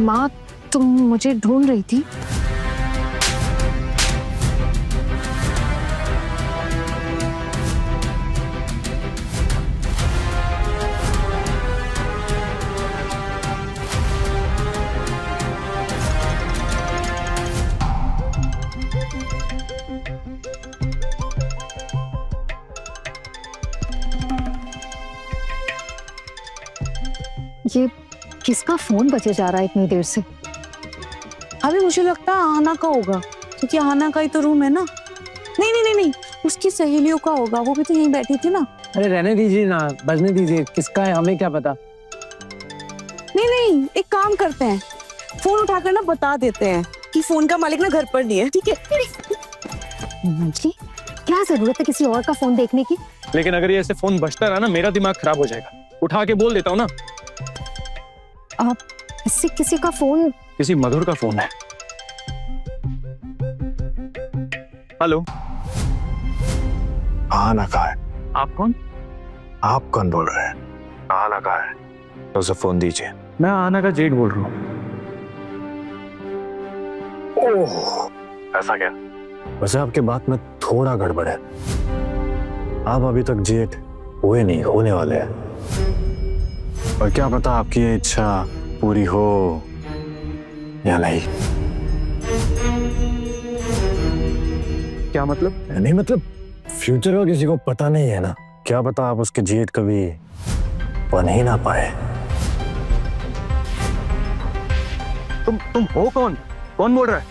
माँ, तुम मुझे ढूंढ रही थी? ये किसका फोन बजे जा रहा है इतनी देर से? अभी मुझे लगता है आना का होगा, क्योंकि आना का ही तो रूम है ना। नहीं नहीं नहीं नहीं, उसकी सहेलियों का होगा, वो भी तो यहीं बैठी थी ना। अरे रहने दीजिए ना, बजने दीजिए, किसका है हमें क्या पता। नहीं नहीं, एक काम करते हैं, फोन उठाकर ना बता देते हैं कि फोन का मालिक ना घर पर नहीं है, ठीक है? जी, क्या जरूरत है किसी और का फोन देखने की? लेकिन अगर ये ऐसे फोन बजता रहा ना, मेरा दिमाग खराब हो जाएगा। उठा के बोल देता हूँ ना। आप इससे किसी का फोन? किसी मधुर का फोन है। हेलो, आना कहा है? आप कौन? आप कौन बोल रहे हैं? आना कहा है? तो उसे फोन दीजिए। मैं आना का जेठ बोल रहा हूँ। ओह, ऐसा क्या? वैसे आपके बात में थोड़ा गड़बड़ है। आप अभी तक जेठ हुए नहीं, होने वाले हैं। और क्या पता आपकी ये इच्छा पूरी हो या नहीं। क्या मतलब? नहीं मतलब फ्यूचर का किसी को पता नहीं है ना। क्या पता आप उसके जेठ कभी बन ही ना पाए। तुम हो कौन? कौन बोल रहा है?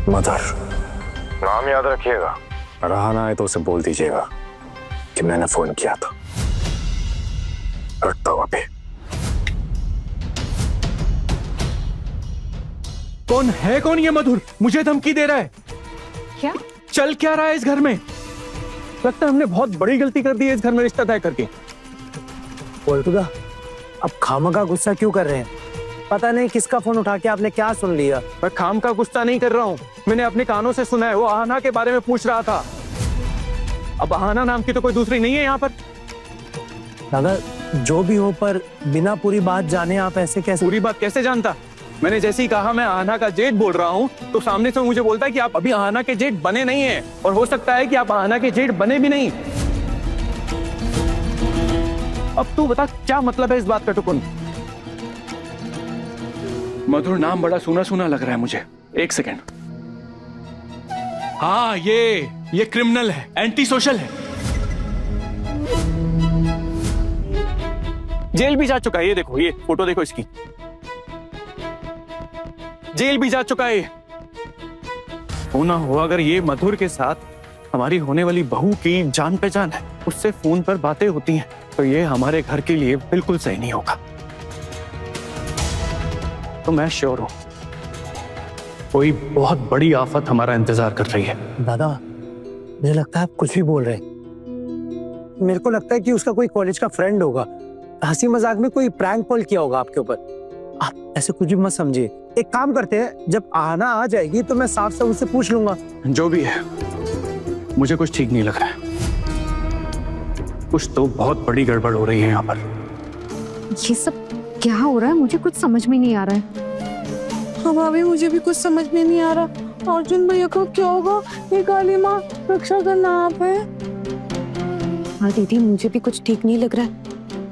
मदर, नाम याद रखिएगा। रहा ना है तो उसे बोल दीजिएगा कि मैंने फोन किया था। रखता हूं अभी। कौन है? कौन ये मधुर? मुझे धमकी दे रहा है। क्या चल क्या रहा है इस घर में? लगता है हमने बहुत बड़ी गलती कर दी है इस घर में रिश्ता तय करके। बोलतुगा, अब खामखा गुस्सा क्यों कर रहे हैं? पता नहीं किसका फोन उठा के आपने क्या सुन लिया। मैं खाम का गुस्सा नहीं कर रहा हूँ, मैंने अपने कानों से सुना है। वो आना के बारे में पूछ रहा था। अब आना नाम की तो कोई दूसरी नहीं है यहाँ पर। दादा, जो भी हो, पर बिना पूरी बात जाने आप ऐसे कैसे? पूरी बात कैसे जानता? मैंने जैसे ही कहा मैं आना का जेठ बोल रहा हूँ, तो सामने से मुझे बोलता है कि आप अभी आना के जेठ बने नहीं हैं, और हो सकता है कि आप आना के जेठ बने भी नहीं। अब तू बता क्या मतलब है इस बात का टुकुन? मधुर नाम बड़ा सुना सुना लग रहा है मुझे। एक सेकेंड। हाँ, ये क्रिमिनल है, एंटी सोशल है, जेल भी जा चुका है। ये देखो, ये फोटो देखो इसकी, जेल भी जा चुका है। होना हो अगर ये मधुर के साथ हमारी होने वाली बहू की जान पहचान है, उससे फोन पर बातें होती हैं, तो ये हमारे घर के लिए बिल्कुल सही नहीं होगा। तो मैं श्योर हूं कोई बहुत बड़ी आफत हमारा इंतजार कर रही है। दादा, मुझे लगता है आप कुछ भी बोल रहे हैं। मेरे को लगता है कि उसका कोई कॉलेज का फ्रेंड होगा, हंसी मजाक में कोई प्रैंक कॉल किया होगा आपके ऊपर। आप ऐसे कुछ भी मत समझिए। एक काम करते हैं, जब आना आ जाएगी तो मैं साफ साफ उससे पूछ लूंगा। जो भी है, मुझे कुछ ठीक नहीं लग रहा है। कुछ तो बहुत बड़ी गड़बड़ हो रही है यहाँ पर। ये सब क्या हो रहा है? मुझे कुछ समझ में नहीं आ रहा है। हाँ भाभी, मुझे भी कुछ समझ में नहीं आ रहा। अर्जुन भैया को क्या होगा? ये काली माँ रक्षा करना आप है। हाँ दीदी, मुझे भी कुछ ठीक नहीं लग रहा है।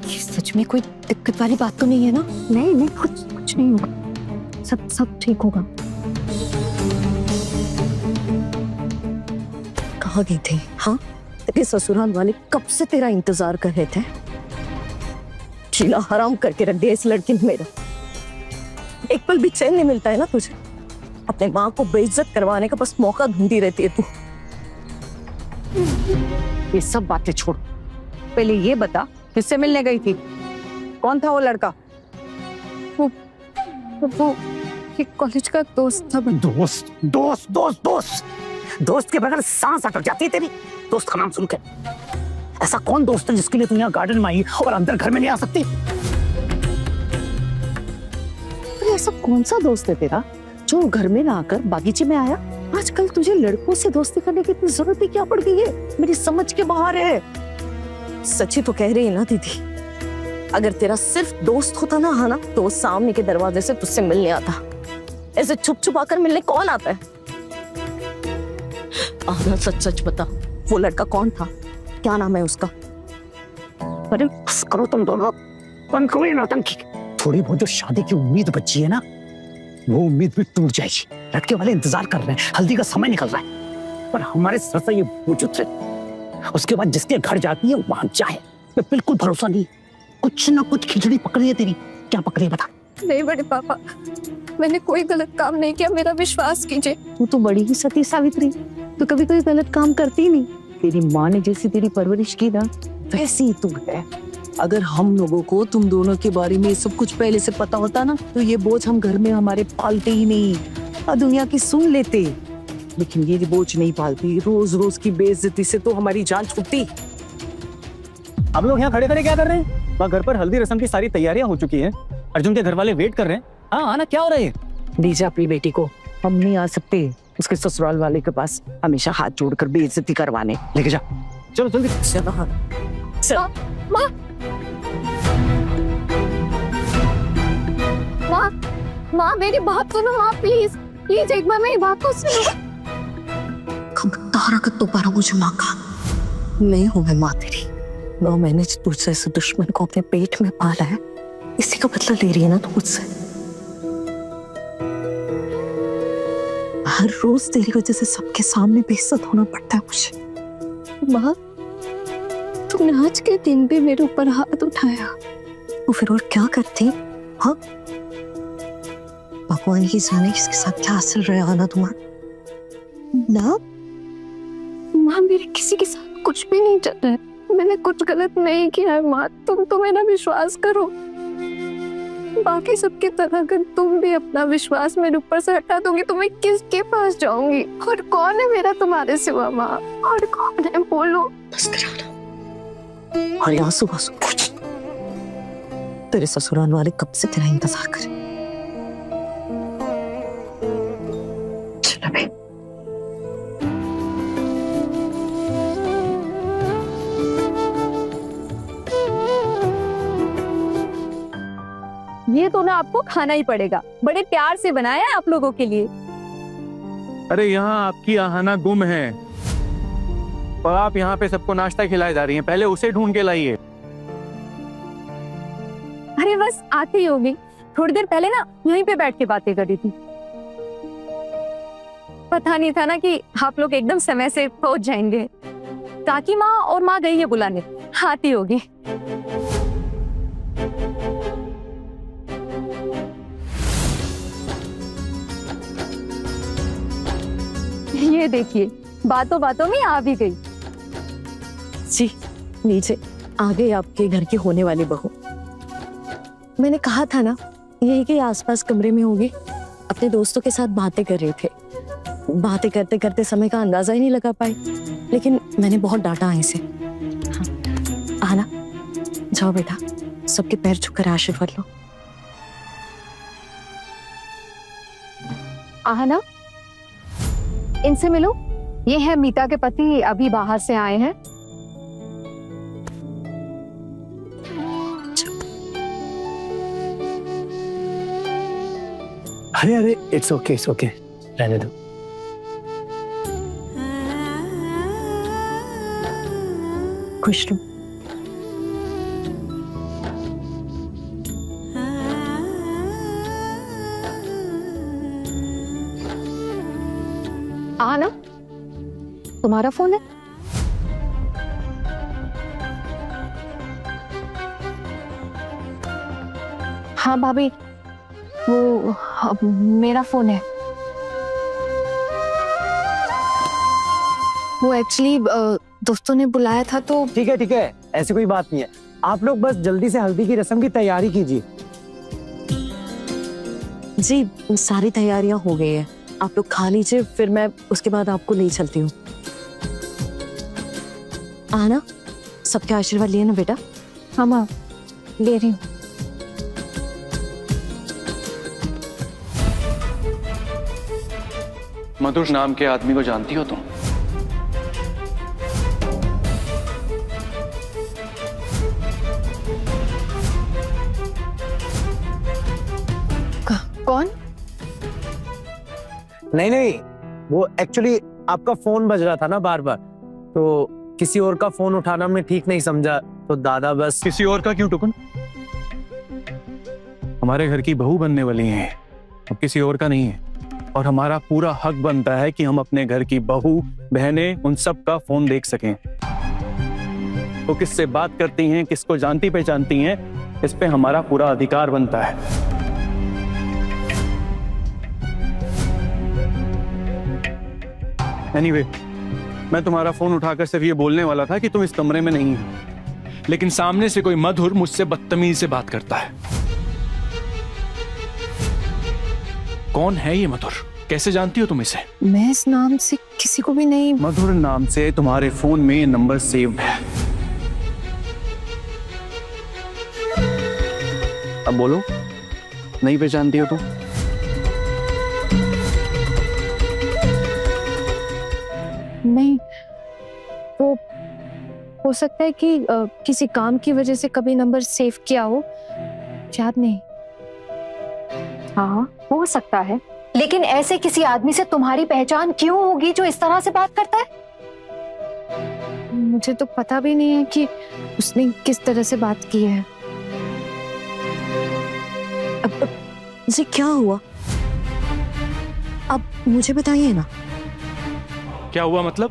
ये सच में कोई दिक्कत वाली बात तो नहीं है ना? नहीं नहीं, कुछ नहीं होगा, सब ठीक होगा। कहाँ गई थी? हाँ, तेरे ससुराल वाले कब से तेरा इंतजार कर रहे थे। चीला हराम करके रख दिया इस लड़की ने मेरा। एक पल भी चैन नहीं मिलता है ना तुझे? अपने माँ को बेइज्जत करवाने का बस मौका ढूंढती रहती है तू। ये सब बातें छोड़, पहले ये बता किससे मिलने गई थी? कौन था वो लड़का? वो ये कॉलेज का दोस्त था। दोस्त दोस्त दोस्त दोस्त दोस्त के बगैर सांस अटक जाती है तेरी। दोस्त का नाम सुनकर ऐसा कौन दोस्त है जिसके लिए तू यहाँ गार्डन में आई और अंदर घर में नहीं आ सकती? अरे ऐसा कौन सा दोस्त है तेरा जो घर में ना आकर बागीचे में आया? आजकल तुझे लड़कों से दोस्ती करने की इतनी जरूरत ही क्या पड़ गई है? मेरी समझ के बाहर है। सच्ची तो कह रही है ना दीदी, अगर तेरा सिर्फ दोस्त होता ना हाँ ना, तो वो सामने के दरवाजे से तुझसे मिलने आता। ऐसे छुप छुपा कर मिलने कौन आता है? आना सच सच बता, वो लड़का कौन था? क्या नाम है उसका? अरे बस करो तुम दोनों, बंद करो ये नौटंकी। थोड़ी बहुत जो शादी की उम्मीद बची है ना, वो उम्मीद भी टूट जाएगी। लड़के वाले इंतजार कर रहे हैं, हल्दी का समय निकल रहा है, पर हमारे सर से ये बोझ उतरे, उसके बाद जिसके घर जाती है वहां जाए। मैं बिल्कुल भरोसा नहीं, कुछ ना कुछ खिचड़ी पकड़ी है तेरी। क्या पकड़ी है बता? नहीं बड़े पापा, मैंने कोई गलत काम नहीं किया, मेरा विश्वास कीजिए। तू तो बड़ी ही सती सावित्री, तो कभी कोई गलत काम करती ही नहीं। तेरी माँ ने जैसी तेरी परवरिश की ना, वैसी ही तू है। अगर हम लोगों को तुम दोनों के बारे में सब कुछ पहले से पता होता ना, तो ये बोझ हम घर में हमारे पालते ही नहीं और दुनिया की सुन लेते। लेकिन ये बोझ नहीं पालती, रोज रोज की बेइज्जती से तो हमारी जान छूटती। आप लोग यहाँ खड़े खड़े क्या कर रहे हैं? वहाँ घर पर हल्दी रस्म की सारी तैयारियां हो चुकी हैं। अर्जुन के घर वाले वेट कर रहे हैं। हाँ आना, क्या हो रहा है? दीजिए अपनी बेटी को, हम नहीं आ सकते उसके ससुराल वाले के पास हमेशा हाथ जोड़कर बेइज्जती करवाने। लेके जा, चलो जल्दी। माँ, माँ मेरी बात सुनो माँ, प्लीज प्लीज एक बार मेरी बात तो सुनो। खबरदार अगर दोबारा मुझे माँ का नहीं हूं मैं माँ तेरी। 9 महीने से तुझसे इस दुश्मन को अपने पेट में पाला है, इसी का बदला ले रही है ना तू मुझसे। हर रोज तेरी वजह से सबके सामने बेइज्जत होना पड़ता है मुझे। माँ, तुमने आज के दिन भी मेरे ऊपर हाथ उठाया, तो फिर और क्या करती? हाँ, भगवान ही जाने किसके साथ क्या असर रहा ना तुम्हारा ना। माँ मेरे किसी के साथ कुछ भी नहीं चल रहा है, मैंने कुछ गलत नहीं किया है माँ, तुम तो मेरा विश्वास करो। बाकी सबकी तरह अगर तुम भी अपना विश्वास मेरे ऊपर से हटा दोगी तो मैं किसके पास जाऊंगी? और कौन है मेरा तुम्हारे सिवा माँ? और कौन है बोलो? बस कराना। और आंसू आंसू कुछ तेरे ससुराल वाले कब से तेरा इंतजार करें। चल बे। ये तो ना आपको खाना ही पड़ेगा, बड़े प्यार से बनाया है आप लोगों के लिए। अरे यहाँ आपकी आहाना गुम है और आप यहाँ पे सबको नाश्ता खिलाए जा रही हैं। पहले उसे ढूंढ के लाइए। अरे बस आती ही होगी, थोड़ी देर पहले ना यहीं पे बैठ के बातें कर रही थी। पता नहीं था ना कि आप लोग एकदम समय से पहुंच जाएंगे। काकी माँ और माँ गई है बुलाने, आती होगी। ये देखिए, बातों बातों में आ भी गई। जी नीचे आ गई आपके घर की होने वाली बहू। मैंने कहा था ना यही के आसपास कमरे में होगी, अपने दोस्तों के साथ बातें कर रहे थे। बातें करते करते समय का अंदाजा ही नहीं लगा पाए, लेकिन मैंने बहुत डांटा इसे। हाँ आना, जाओ बेटा, सबके पैर छूकर आशीर्वाद लो। आहना, इनसे मिलो, ये है मीता के पति, अभी बाहर से आए हैं। अरे अरे इट्स ओके रहने दो। खुश रहो। आहना, तुम्हारा फोन है? हाँ भाभी, वो मेरा फोन है। वो एक्चुअली दोस्तों ने बुलाया था तो। ठीक है, ऐसी कोई बात नहीं है। आप लोग बस जल्दी से हल्दी की रस्म की तैयारी कीजिए। जी सारी तैयारियां हो गई है, आप लोग खा लीजिए, फिर मैं उसके बाद आपको ले चलती हूँ। आना, सबके आशीर्वाद लिए ना बेटा? हाँ माँ, ले रही हूँ। मधुर नाम के आदमी को जानती हो तुम? कौन? नहीं नहीं, वो एक्चुअली आपका फोन बज रहा था ना बार बार, तो किसी और का फोन उठाना हमने ठीक नहीं समझा, तो दादा बस। किसी और का क्यों टुकन? हमारे घर की बहू बनने वाली हैं, अब किसी और का नहीं है। और हमारा पूरा हक बनता है कि हम अपने घर की बहू बहनें उन सब का फोन देख सकें। तो किससे बात करती हैं, किसको जानती पहचानती हैं, इस पे हमारा पूरा अधिकार बनता है। एनीवे, मैं तुम्हारा फोन उठाकर सिर्फ ये बोलने वाला था कि तुम इस कमरे में नहीं हो, लेकिन सामने से कोई मधुर मुझसे बदतमीजी से बात करता है। कौन है ये मधुर? कैसे जानती हो तुम इसे? मैं इस नाम से किसी को भी नहीं। मधुर नाम से तुम्हारे फोन में नंबर सेव है। अब बोलो, नहीं पहचानती हो तुम? नहीं, वो हो सकता है कि किसी काम की वजह से कभी नंबर सेव किया हो, याद नहीं। हाँ, हो सकता है, लेकिन ऐसे किसी आदमी से तुम्हारी पहचान क्यों होगी जो इस तरह से बात करता है? मुझे तो पता भी नहीं है कि उसने किस तरह से बात की है। अब जी क्या हुआ, अब मुझे बताइए ना। क्या हुआ मतलब?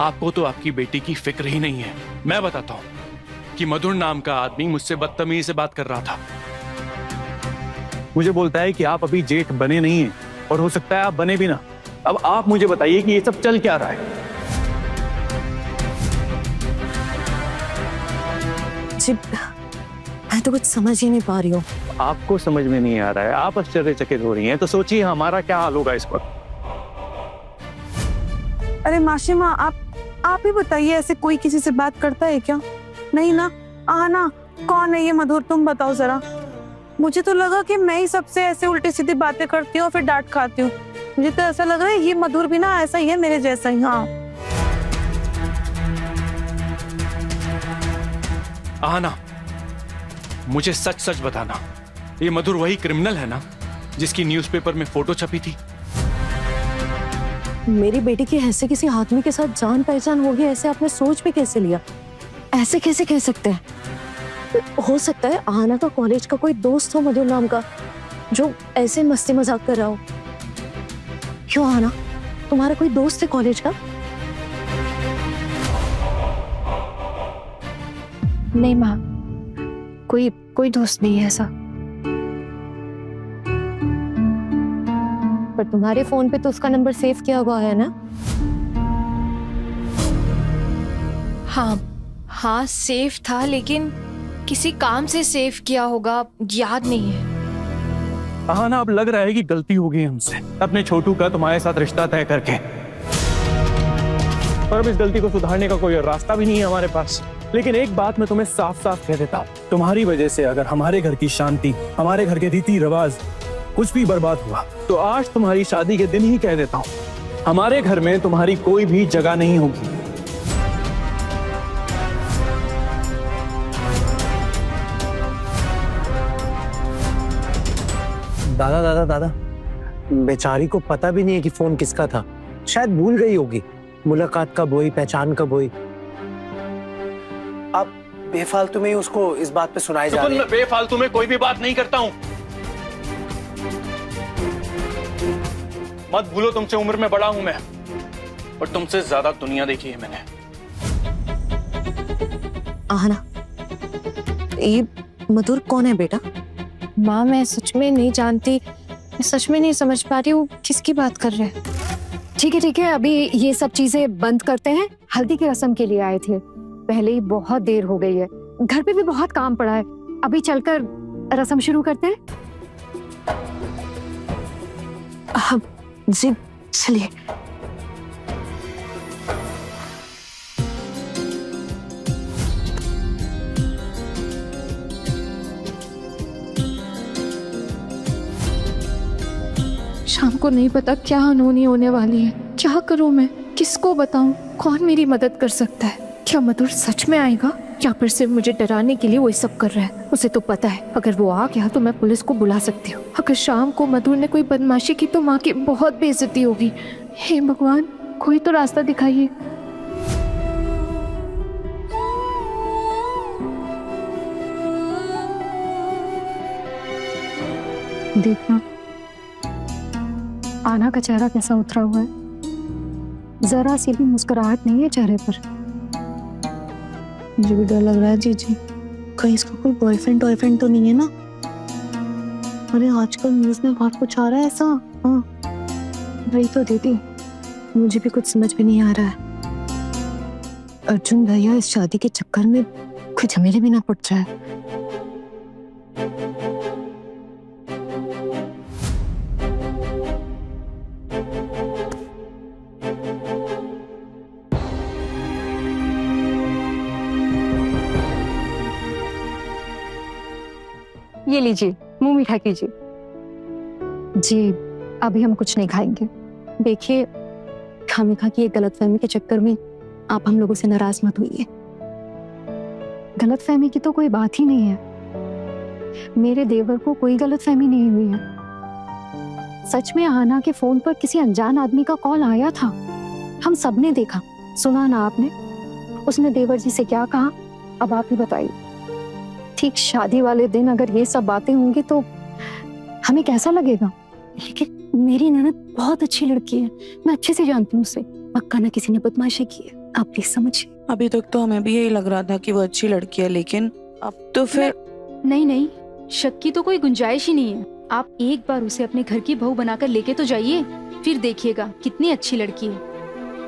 आपको तो आपकी बेटी की फिक्र ही नहीं है। मैं बताता हूं कि मधुर नाम का आदमी मुझसे बदतमीजी से बात कर रहा था। मुझे बोलता है कि आप अभी जेठ बने नहीं हैं, और हो सकता है आप बने भी ना। अब आप मुझे बताइए कि ये सब चल क्या रहा है? जी मैं तो कुछ समझ ही नहीं पा रही हूँ। आपको समझ में नहीं आ रहा है, आप आश्चर्यचकित हो रही हैं, तो सोचिए हमारा क्या हाल होगा इस वक्त। अरे माशिमा, आप ही बताइए, ऐसे कोई किसी से बात करता है क्या? नहीं ना? आना, कौन है ये मधुर, तुम बताओ जरा। मुझे तो लगा कि मैं ही सबसे ऐसे उल्टी सीधी बातें करती हूँ, फिर डांट खाती हूँ। मुझे तो ऐसा लग रहा है ये मधुर भी ना ऐसा ही है, मेरे जैसा ही। हाँ आना, मुझे सच सच बताना, ये मधुर वही क्रिमिनल है ना जिसकी न्यूज़पेपर में फोटो छपी थी? मेरी बेटी की ऐसे किसी आदमी के साथ जान पहचान होगी, ऐसे आपने सोच भी कैसे लिया? ऐसे कैसे कह सकते हैं? हो सकता है आना का कॉलेज का कोई दोस्त हो मधुर नाम का, जो ऐसे मस्ती मजाक कर रहा हो। क्यों आना, तुम्हारा कोई दोस्त है कॉलेज का? नहीं माँ, कोई दोस्त नहीं है ऐसा। पर तुम्हारे फोन पे तो उसका नंबर सेव किया हुआ है ना? हाँ सेव था, लेकिन किसी काम से सेव किया होगा, याद नहीं है। हाँ ना, अब लग रहा है कि गलती हो गई हमसे अपने छोटू का तुम्हारे साथ रिश्ता तय करके। पर अब इस गलती को सुधारने का कोई रास्ता भी नहीं है हमारे पास। लेकिन एक बात मैं तुम्हें साफ साफ कह देता हूँ, तुम्हारी वजह से अगर हमारे घर की शांति, हमारे घर के रीति रिवाज कुछ भी बर्बाद हुआ, तो आज तुम्हारी शादी के दिन ही कह देता हूँ, हमारे घर में तुम्हारी कोई भी जगह नहीं होगी। दादा दादा दादा, बेचारी को पता भी नहीं है कि फोन किसका था, शायद भूल गई होगी। मुलाकात कब हुई, पहचान कब हुई। आप बेफालतू में ही उसको इस बात पे सुनाए जा रहे हैं। मैं बेफालतू में कोई भी बात नहीं करता हूँ। मत भूलो, तुमसे उम्र में बड़ा हूं मैं, और तुमसे ज्यादा दुनिया देखी है मैंने। आना, ये मधुर कौन है बेटा? माँ मैं सच में नहीं जानती, मैं सच में नहीं समझ पा रही हूँ किसकी बात कर रहे हैं। ठीक है, अभी ये सब चीजें बंद करते हैं। हल्दी की रस्म के लिए आए थे, पहले ही बहुत देर हो गई है, घर पे भी बहुत काम पड़ा है, अभी चलकर रस्म शुरू करते हैं। जी चलिए। शाम को नहीं पता क्या अनहोनी होने वाली है। क्या करूं मैं, किसको बताऊं, कौन मेरी मदद कर सकता है? क्या मधुर सच में आएगा? या फिर सिर्फ मुझे डराने के लिए वो ये सब कर रहा है। उसे तो पता है अगर वो आ गया तो मैं पुलिस को बुला सकती हूँ। अगर शाम को मधुर ने कोई बदमाशी की तो माँ की बहुत बेइज्जती होगी। हे भगवान, कोई तो रास्ता दिखाइए। देखना आना का चेहरा कैसा उतरा हुआ है, जरा सी भी मुस्कुराहट नहीं है चेहरे पर। मुझे भी डर लग रहा है जीजी, कहीं इसका कोई बॉयफ्रेंड तो नहीं है ना? अरे आजकल न्यूज में बहुत कुछ आ रहा है ऐसा। हाँ वही तो दीदी, मुझे भी कुछ समझ में नहीं आ रहा है। अर्जुन भैया इस शादी के चक्कर में कोई झमेले भी ना पड़ जाए। ये लीजिए, मुंह मीठा कीजिए। जी अभी हम कुछ नहीं खाएंगे। देखिए, खामिखा की एक गलतफहमी के चक्कर में आप हम लोगों से नाराज मत होइए। गलतफहमी की तो कोई बात ही नहीं है। मेरे देवर को कोई गलतफहमी नहीं हुई है। सच में आना के फोन पर किसी अनजान आदमी का कॉल आया था। हम सबने देखा, सुना ना आपने? उसने देवर जी से क्या कहा, अब आप ही बताइए। ठीक शादी वाले दिन अगर ये सब बातें होंगी तो हमें कैसा लगेगा? लेकिन मेरी ननद बहुत अच्छी लड़की है, मैं अच्छे से जानती हूँ उसे। पक्का ना किसी ने बदमाशी की है, आप प्लीज समझिए। अभी तक तो हमें भी यही लग रहा था कि वो अच्छी लड़की है, लेकिन अब तो फिर नहीं, शक की तो कोई गुंजाइश ही नहीं है। आप एक बार उसे अपने घर की बहू बनाकर लेके तो जाइए, फिर देखिएगा कितनी अच्छी लड़की है।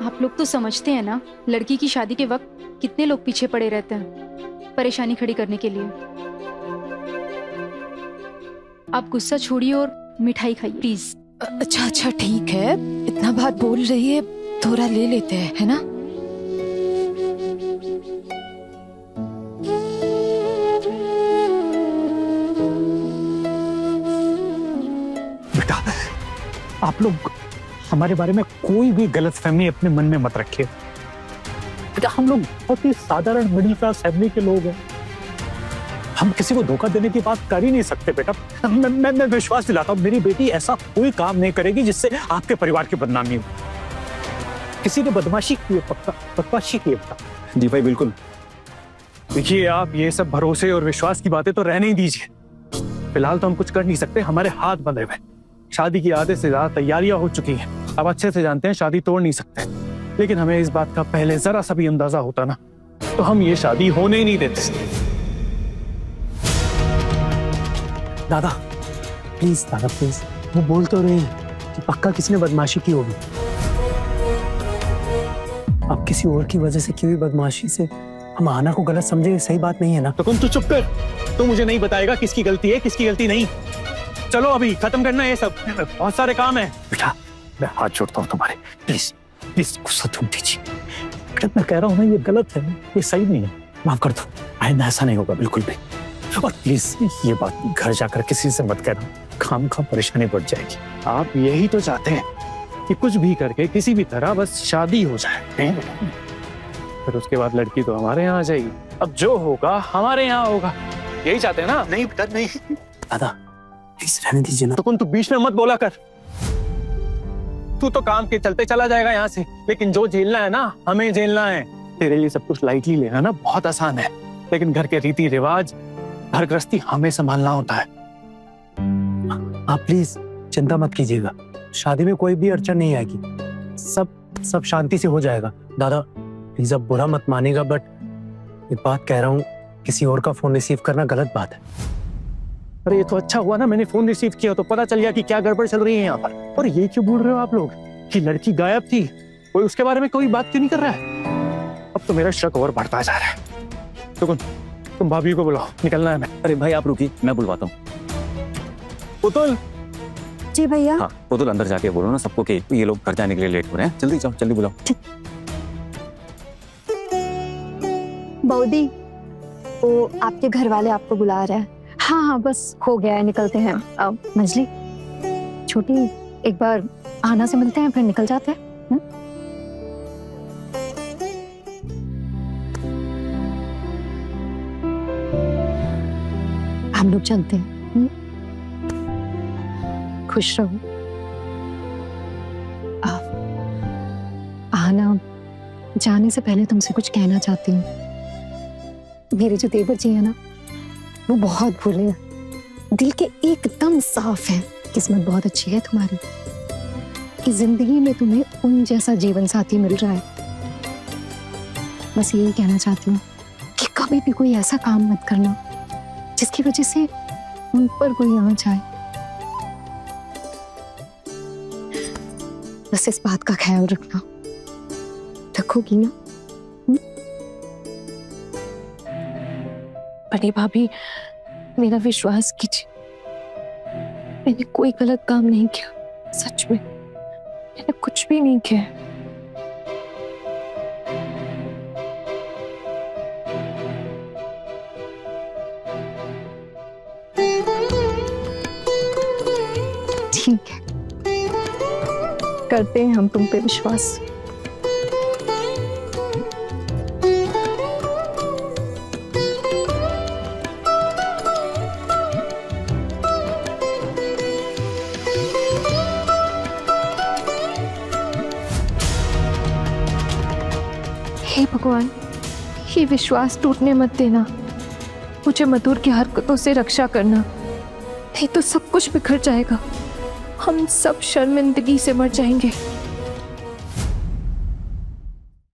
आप लोग तो समझते हैं ना, लड़की की शादी के वक्त कितने लोग पीछे पड़े रहते हैं परेशानी खड़ी करने के लिए। आप गुस्सा छोड़िए और मिठाई खाइए प्लीज। अच्छा ठीक है, इतना बात बोल रही है, थोड़ा ले लेते हैं, है ना? बेटा, आप लोग हमारे बारे में कोई भी गलतफहमी अपने मन में मत रखिए। बेटा, हम लोग बहुत ही साधारण मिडिल क्लास फैमिली के लोग हैं। हम किसी को धोखा देने की बात कर ही नहीं सकते बेटा। मैं विश्वास दिलाता हूँ, मेरी बेटी ऐसा कोई काम नहीं करेगी जिससे आपके परिवार की बदनामी हो। किसी ने बदमाशी की है, पक्का बदमाशी की है बेटा। जी भाई बिल्कुल। देखिए, आप ये सब भरोसे और विश्वास की बातें तो रहने ही दीजिए। फिलहाल तो हम कुछ कर नहीं सकते, हमारे हाथ बंधे हुए। शादी की आधे से ज्यादा तैयारियां हो चुकी हैं। अब अच्छे से जानते हैं शादी तोड़ नहीं सकते, लेकिन हमें इस बात का पहले जरा सा भी अंदाजा होता ना तो हम ये शादी होने ही नहीं देते। दादा प्लीज, दादा प्लीज, वो बोल तो रहे हैं कि पक्का किसी ने बदमाशी की होगी। अब किसी और की वजह से की हुई बदमाशी से हम आना को गलत समझे, सही बात नहीं है ना। तो तुम चुप कर, तू मुझे नहीं बताएगा किसकी गलती है किसकी गलती नहीं। चलो अभी खत्म करना है ये सब, बहुत सारे काम है। बेटा, मैं हाथ जोड़ता हूँ तुम्हारे, प्लीज प्लीज गुस्सा तुम दीजिए। बेटा, मैं कह रहा हूँ ना, ये गलत है, ये सही नहीं है। माफ कर दो, आइंदा ऐसा नहीं होगा बिल्कुल भी। और प्लीज ये बात घर जाकर किसी से मत कहना, खाम परेशानी बढ़ जाएगी। आप यही तो चाहते हैं कि कुछ भी करके किसी भी तरह बस शादी हो जाए, फिर उसके बाद लड़की तो हमारे यहाँ आ जाएगी। अब जो होगा हमारे यहाँ होगा, यही चाहते हैं ना? नहीं बेटा नहीं। दादा प्लीज रहने दीजिए ना। तो तू बीच में मत बोला कर। तू तो काम के चलते चला जाएगा यहाँ से, लेकिन जो झेलना है ना हमें झेलना है। तेरे लिए सब कुछ लाइटली लेना ना बहुत आसान है, लेकिन घर के रीति रिवाज, घर गृहस्थी हमें संभालना होता है। आप प्लीज चिंता मत कीजिएगा, शादी में कोई भी अड़चन नहीं आएगी, सब शांति से हो जाएगा। दादा प्लीज अब बुरा मत मानेगा, बट एक बात कह रहा हूँ, किसी और का फोन रिसीव करना गलत बात है। अरे ये तो अच्छा हुआ ना मैंने फोन रिसीव किया, तो पता चल गया कि क्या गड़बड़ चल रही है यहाँ पर। और ये क्यों बोल रहे हो आप लोग कि लड़की गायब थी, कोई उसके बारे में कोई बात क्यों नहीं कर रहा है? अब तो मेरा शक और बढ़ता जा रहा है। तो तुम भाभी को बुलाओ, निकलना है मैं। अरे भाई आप रुकिए, मैं बुलवाता हूँ। पुतुल। जी भैया। हाँ पुतुल, अंदर जाके बोलो ना सबको कि ये लोग घर जाने के लिए लेट हो रहे हैं। जल्दी जाओ, जल्दी बुलाओ। बौदी, वो आपके घर वाले आपको बुला रहे हैं। हाँ बस हो गया है, निकलते हैं। अब मंजली छोटी, एक बार आना से मिलते हैं फिर निकल जाते हैं। लोग चलते हैं। खुश रहो। आना, जाने से पहले तुमसे कुछ कहना चाहती हूँ। मेरे जो देवर जी है ना, वो बहुत भोले हैं, दिल के एकदम साफ हैं। किस्मत बहुत अच्छी है तुम्हारी कि जिंदगी में तुम्हें उन जैसा जीवन साथी मिल रहा है। बस यही कहना चाहती हूँ कि कभी भी कोई ऐसा काम मत करना जिसकी वजह से उन पर कोई आँच आए। बस इस बात का ख्याल रखना, रखोगी ना? बड़ी भाभी, मेरा विश्वास कीजिए, मैंने कोई गलत काम नहीं किया। सच में मैंने कुछ भी नहीं किया। ठीक है, करते हैं हम तुम पे विश्वास। हे भगवान, ये विश्वास टूटने मत देना। मुझे मधुर की हरकतों से रक्षा करना, नहीं तो सब कुछ बिखर जाएगा। हम सब शर्मिंदगी से मर जाएंगे।